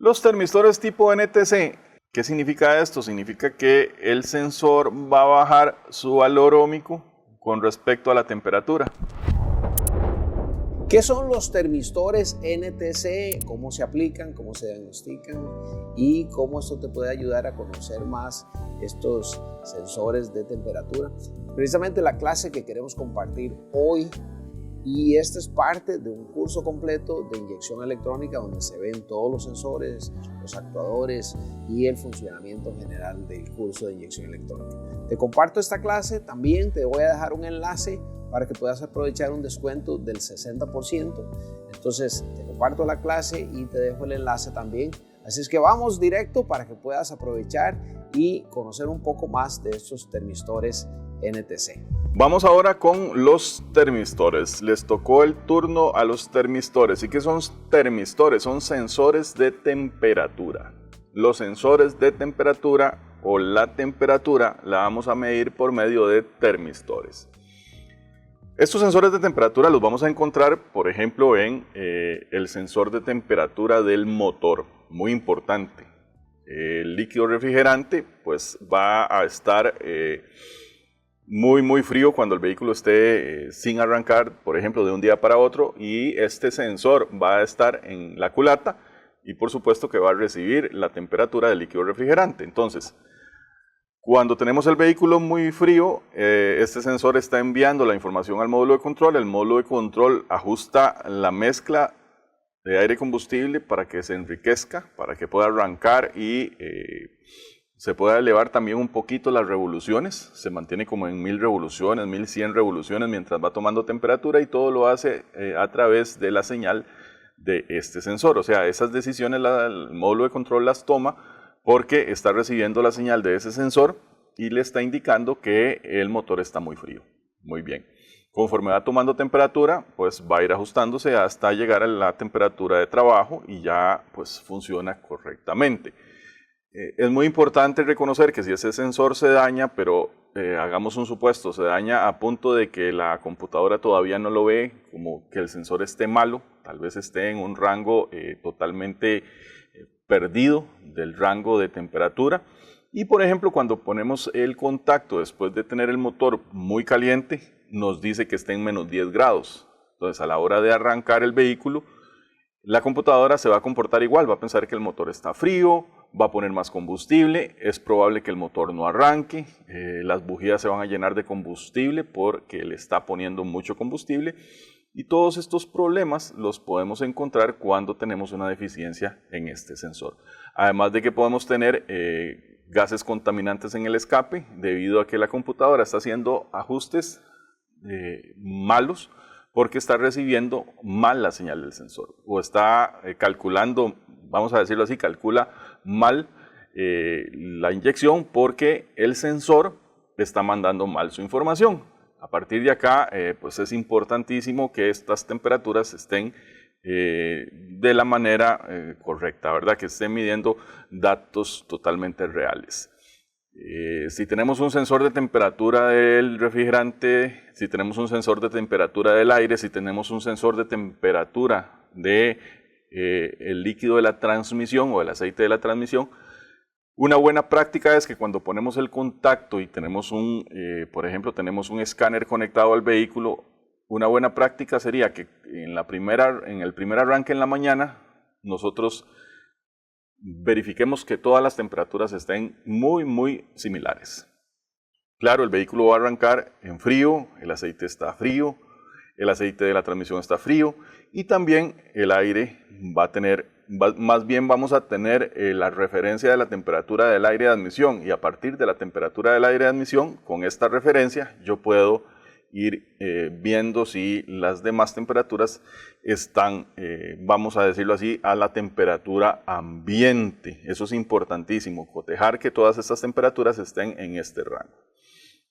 Los termistores tipo NTC, ¿qué significa esto? Significa que el sensor va a bajar su valor óhmico con respecto a la temperatura. ¿Qué son los termistores NTC? ¿Cómo se aplican? ¿Cómo se diagnostican? ¿Y cómo esto te puede ayudar a conocer más estos sensores de temperatura? Precisamente la clase que queremos compartir hoy, y esta es parte de un curso completo de inyección electrónica donde se ven todos los sensores, los actuadores y el funcionamiento general del curso de inyección electrónica. Te comparto esta clase, también te voy a dejar un enlace para que puedas aprovechar un descuento del 60%. Entonces te comparto la clase y te dejo el enlace también. Así es que vamos directo para que puedas aprovechar y conocer un poco más de estos termistores NTC. Vamos ahora con los termistores. Les tocó el turno a los termistores. ¿Y qué son termistores? Son sensores de temperatura. Los sensores de temperatura o la temperatura la vamos a medir por medio de termistores. Estos sensores de temperatura los vamos a encontrar, por ejemplo, en el sensor de temperatura del motor. Muy importante. El líquido refrigerante pues va a estar muy frío cuando el vehículo esté sin arrancar, por ejemplo, de un día para otro, y este sensor va a estar en la culata y por supuesto que va a recibir la temperatura del líquido refrigerante. Entonces, cuando tenemos el vehículo muy frío, este sensor está enviando la información al módulo de control. El módulo de control ajusta la mezcla de aire y combustible para que se enriquezca, para que pueda arrancar y se pueda elevar también un poquito las revoluciones. Se mantiene como en 1000 revoluciones, 1100 revoluciones mientras va tomando temperatura, y todo lo hace a través de la señal de este sensor. O sea, esas decisiones el módulo de control las toma porque está recibiendo la señal de ese sensor y le está indicando que el motor está muy frío. Muy bien. Conforme va tomando temperatura, pues va a ir ajustándose hasta llegar a la temperatura de trabajo y ya pues funciona correctamente. Es muy importante reconocer que si ese sensor se daña, pero hagamos un supuesto, se daña a punto de que la computadora todavía no lo ve, como que el sensor esté malo, tal vez esté en un rango totalmente perdido del rango de temperatura. Y por ejemplo, cuando ponemos el contacto después de tener el motor muy caliente, nos dice que está en menos 10 grados. Entonces, a la hora de arrancar el vehículo, la computadora se va a comportar igual, va a pensar que el motor está frío, va a poner más combustible, es probable que el motor no arranque, las bujías se van a llenar de combustible porque le está poniendo mucho combustible, y todos estos problemas los podemos encontrar cuando tenemos una deficiencia en este sensor. Además de que podemos tener gases contaminantes en el escape debido a que la computadora está haciendo ajustes malos porque está recibiendo mal la señal del sensor, o está calculando, vamos a decirlo así, calcula mal la inyección porque el sensor está mandando mal su información. A partir de acá, pues es importantísimo que estas temperaturas estén de la manera correcta, ¿verdad? Que estén midiendo datos totalmente reales. Si tenemos un sensor de temperatura del refrigerante, si tenemos un sensor de temperatura del aire, si tenemos un sensor de temperatura de el líquido de la transmisión o el aceite de la transmisión, una buena práctica es que cuando ponemos el contacto y tenemos por ejemplo, tenemos un escáner conectado al vehículo, una buena práctica sería que en el primer arranque en la mañana nosotros verifiquemos que todas las temperaturas estén muy similares. Claro, el vehículo va a arrancar en frío, el aceite está frío, el aceite de la transmisión está frío, y también el aire más bien vamos a tener la referencia de la temperatura del aire de admisión, y a partir de la temperatura del aire de admisión, con esta referencia yo puedo ir viendo si las demás temperaturas están, vamos a decirlo así, a la temperatura ambiente. Eso es importantísimo, cotejar que todas estas temperaturas estén en este rango.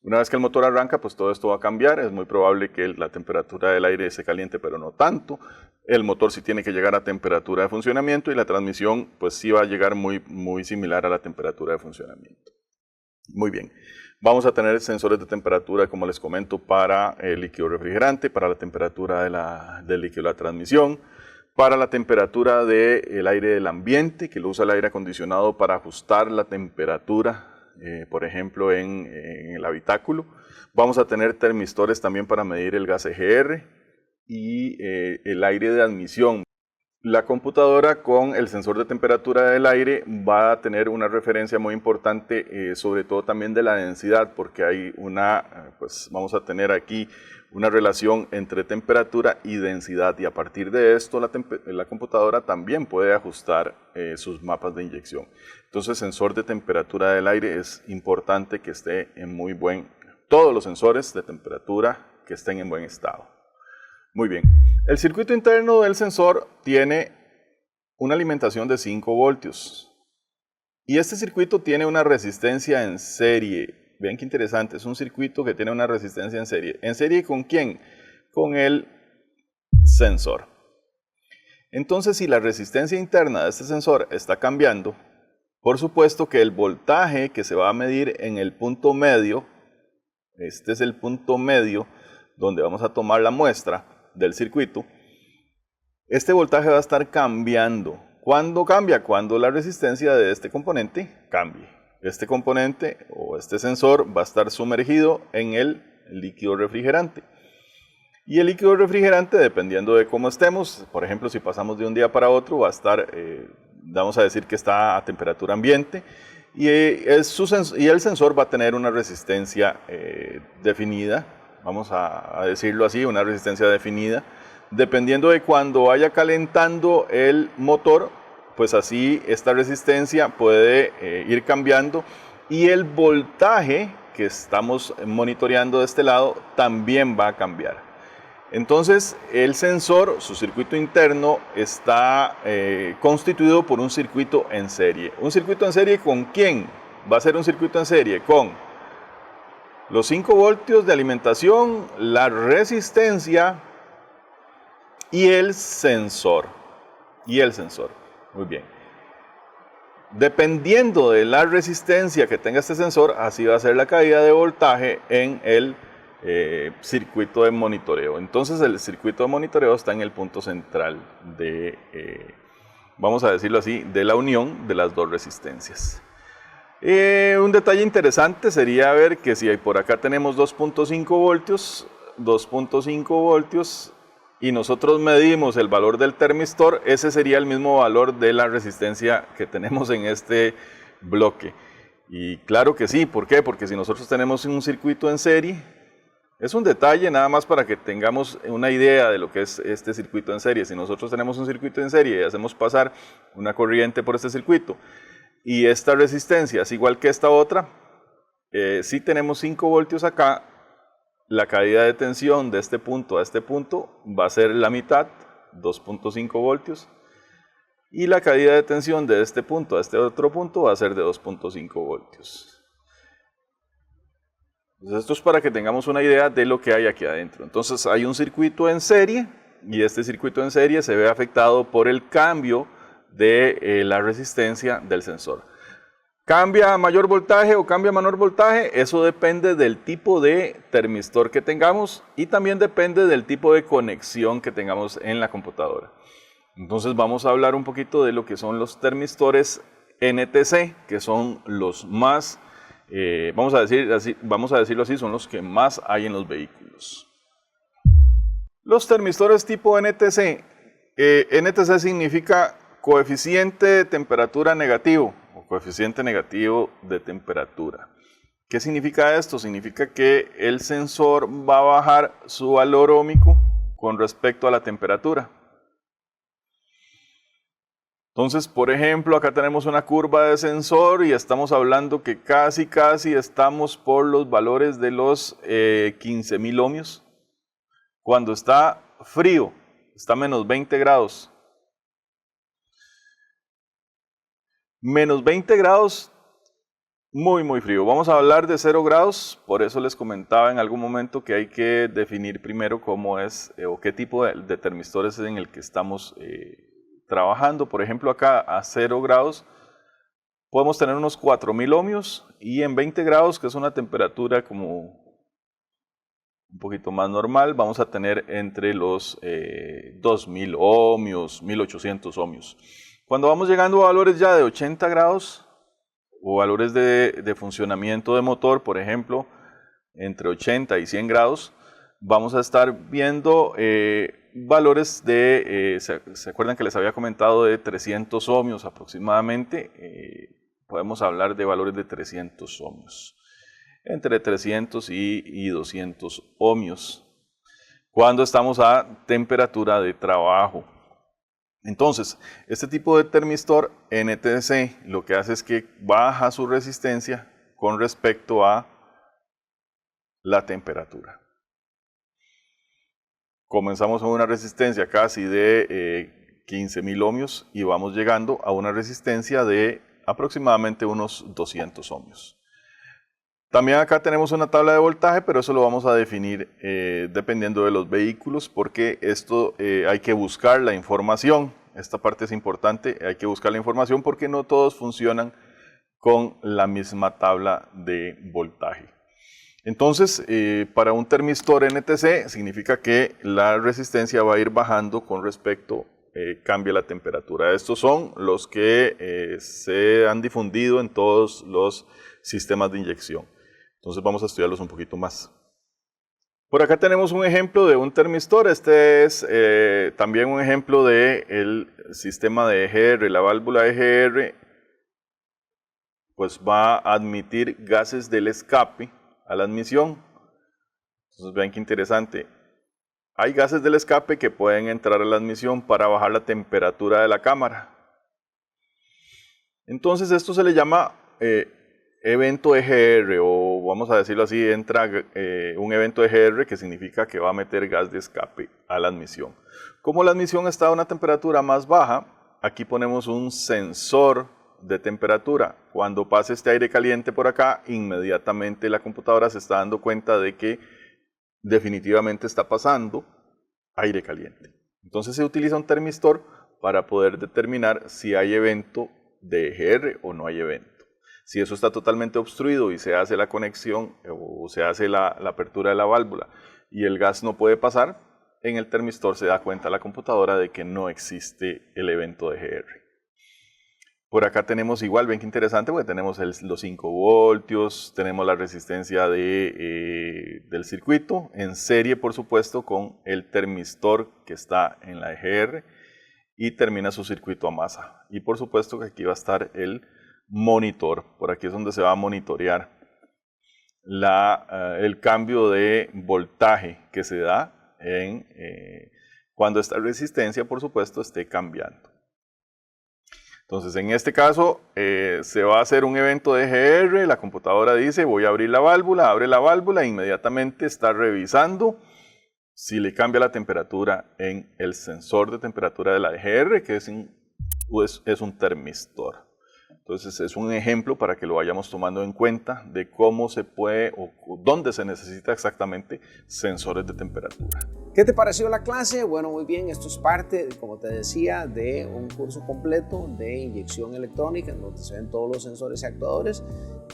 Una vez que el motor arranca, pues todo esto va a cambiar. Es muy probable que la temperatura del aire se caliente, pero no tanto. El motor sí tiene que llegar a temperatura de funcionamiento, y la transmisión pues sí va a llegar muy similar a la temperatura de funcionamiento. Muy bien. Vamos a tener sensores de temperatura, como les comento, para el líquido refrigerante, para la temperatura del líquido de la transmisión, para la temperatura del aire del ambiente, que lo usa el aire acondicionado para ajustar la temperatura, por ejemplo, en el habitáculo. Vamos a tener termistores también para medir el gas EGR y el aire de admisión. La computadora con el sensor de temperatura del aire va a tener una referencia muy importante, sobre todo también de la densidad, porque hay pues vamos a tener aquí una relación entre temperatura y densidad, y a partir de esto la computadora también puede ajustar sus mapas de inyección. Entonces, sensor de temperatura del aire es importante que esté en muy buen, todos los sensores de temperatura que estén en buen estado. Muy bien, el circuito interno del sensor tiene una alimentación de 5 voltios y este circuito tiene una resistencia en serie. Vean qué interesante, es un circuito que tiene una resistencia en serie. ¿En serie con quién? Con el sensor. Entonces, si la resistencia interna de este sensor está cambiando, por supuesto que el voltaje que se va a medir en el punto medio, este es el punto medio donde vamos a tomar la muestra del circuito, este voltaje va a estar cambiando. ¿Cuándo cambia? Cuando la resistencia de este componente cambie. Este componente o este sensor va a estar sumergido en el líquido refrigerante. Y el líquido refrigerante, dependiendo de cómo estemos, por ejemplo, si pasamos de un día para otro, va a estar, vamos a decir que está a temperatura ambiente, y el sensor va a tener una resistencia definida, vamos a decirlo así, una resistencia definida. Dependiendo de cuando vaya calentando el motor, pues así esta resistencia puede ir cambiando, y el voltaje que estamos monitoreando de este lado también va a cambiar. Entonces, el sensor, su circuito interno, está constituido por un circuito en serie. ¿Un circuito en serie con quién? Va a ser un circuito en serie con los 5 voltios de alimentación, la resistencia y el sensor. Muy bien. Dependiendo de la resistencia que tenga este sensor, así va a ser la caída de voltaje en el circuito de monitoreo. Entonces, el circuito de monitoreo está en el punto central de, vamos a decirlo así, de la unión de las dos resistencias. Un detalle interesante sería ver que si por acá tenemos 2.5 voltios, y nosotros medimos el valor del termistor, ese sería el mismo valor de la resistencia que tenemos en este bloque. Y claro que sí, ¿por qué? Porque si nosotros tenemos un circuito en serie, es un detalle nada más para que tengamos una idea de lo que es este circuito en serie. Si nosotros tenemos un circuito en serie y hacemos pasar una corriente por este circuito, y esta resistencia es igual que esta otra, si tenemos 5 voltios acá, la caída de tensión de este punto a este punto va a ser la mitad, 2.5 voltios, y la caída de tensión de este punto a este otro punto va a ser de 2.5 voltios. Entonces, esto es para que tengamos una idea de lo que hay aquí adentro. Entonces, hay un circuito en serie, y este circuito en serie se ve afectado por el cambio de la resistencia del sensor. ¿Cambia a mayor voltaje o cambia a menor voltaje? Eso depende del tipo de termistor que tengamos, y también depende del tipo de conexión que tengamos en la computadora. Entonces, vamos a hablar un poquito de lo que son los termistores NTC, que son los más, vamos a decirlo así, son los que más hay en los vehículos. Los termistores tipo NTC, NTC significa coeficiente de temperatura negativo o coeficiente negativo de temperatura. ¿Qué significa esto? Significa que el sensor va a bajar su valor ohmico con respecto a la temperatura. Entonces, por ejemplo, acá tenemos una curva de sensor y estamos hablando que casi estamos por los valores de los 15.000 ohmios. Cuando está frío, está a menos 20 grados. Menos 20 grados, muy frío. Vamos a hablar de 0 grados, por eso les comentaba en algún momento que hay que definir primero cómo es o qué tipo de termistor es en el que estamos trabajando. Por ejemplo, acá a 0 grados podemos tener unos 4.000 ohmios, y en 20 grados, que es una temperatura como un poquito más normal, vamos a tener entre los 2000 ohmios, 1800 ohmios. Cuando vamos llegando a valores ya de 80 grados o valores de funcionamiento de motor, por ejemplo, entre 80 y 100 grados, vamos a estar viendo valores de, ¿se acuerdan que les había comentado de 300 ohmios aproximadamente? Podemos hablar de valores de 300 ohmios, entre 300 y 200 ohmios, cuando estamos a temperatura de trabajo. Entonces, este tipo de termistor NTC lo que hace es que baja su resistencia con respecto a la temperatura. Comenzamos a una resistencia casi de 15.000 ohmios y vamos llegando a una resistencia de aproximadamente unos 200 ohmios. También acá tenemos una tabla de voltaje, pero eso lo vamos a definir dependiendo de los vehículos, porque esto hay que buscar la información. Esta parte es importante, hay que buscar la información porque no todos funcionan con la misma tabla de voltaje. Entonces, para un termistor NTC significa que la resistencia va a ir bajando con respecto cambia la temperatura. Estos son los que se han difundido en todos los sistemas de inyección. Entonces vamos a estudiarlos un poquito más. Por acá tenemos un ejemplo de un termistor. Este es también un ejemplo del sistema de EGR. La válvula EGR pues va a admitir gases del escape a la admisión. Entonces vean qué interesante. Hay gases del escape que pueden entrar a la admisión para bajar la temperatura de la cámara. Entonces esto se le llama evento EGR, o vamos a decirlo así, entra un evento EGR que significa que va a meter gas de escape a la admisión. Como la admisión está a una temperatura más baja, aquí ponemos un sensor de temperatura. Cuando pase este aire caliente por acá, inmediatamente la computadora se está dando cuenta de que definitivamente está pasando aire caliente. Entonces se utiliza un termistor para poder determinar si hay evento de EGR o no hay evento. Si eso está totalmente obstruido y se hace la conexión o se hace la apertura de la válvula y el gas no puede pasar, en el termistor se da cuenta la computadora de que no existe el evento de EGR. Por acá tenemos igual, ven que interesante, porque tenemos los 5 voltios, tenemos la resistencia del circuito, en serie por supuesto con el termistor que está en la EGR y termina su circuito a masa. Y por supuesto que aquí va a estar el monitor, por aquí es donde se va a monitorear el cambio de voltaje que se da cuando esta resistencia por supuesto esté cambiando. Entonces en este caso se va a hacer un evento de EGR, la computadora dice voy a abrir la válvula, abre la válvula e inmediatamente está revisando si le cambia la temperatura en el sensor de temperatura de la EGR, que es un termistor. Entonces es un ejemplo para que lo vayamos tomando en cuenta de cómo se puede o dónde se necesita exactamente sensores de temperatura. ¿Qué te pareció la clase? Bueno, muy bien, esto es parte, como te decía, de un curso completo de inyección electrónica, en donde se ven todos los sensores y actuadores.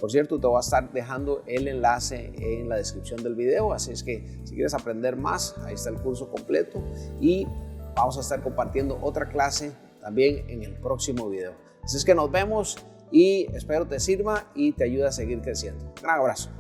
Por cierto, te voy a estar dejando el enlace en la descripción del video, así es que si quieres aprender más, ahí está el curso completo y vamos a estar compartiendo otra clase también en el próximo video. Así es que nos vemos y espero te sirva y te ayude a seguir creciendo. Un gran abrazo.